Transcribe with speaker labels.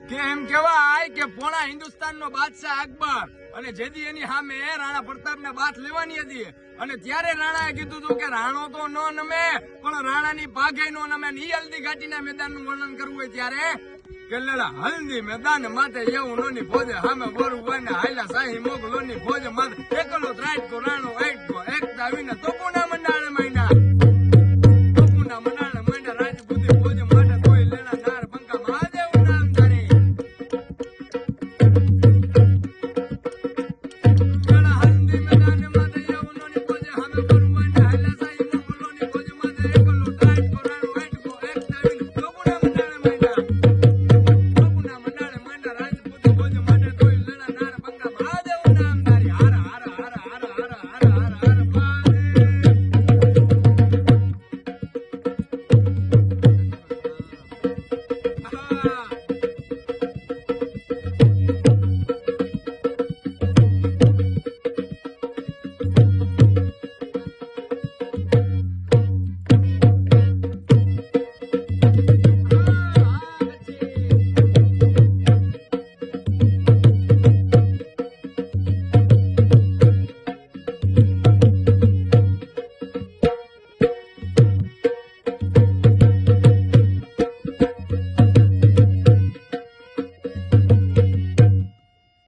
Speaker 1: કે એમ કેવાય કે પોણા હિન્દુસ્તાનનો બાદશાહ અકબર અને જેદી એની સામે રાણા પ્રતાપને બાથ લેવાની હતી અને ત્યારે રાણાએ કીધું હતું કે રાણો તો ન નમે પણ રાણાની પાઘે નો નમે. ઈ હલ્દી ઘાટીના મેદાનનું વર્ણન કરવું હોય ત્યારે કે લેલા હલ્દી મેદાન માથે એવું નોની ફોજે સામે બોરું વાને હાયલા શાહી મોગલોની ફોજ માથે એકલો ત્રાટકો રાણો આટકો એકતા વિના તો કોના મના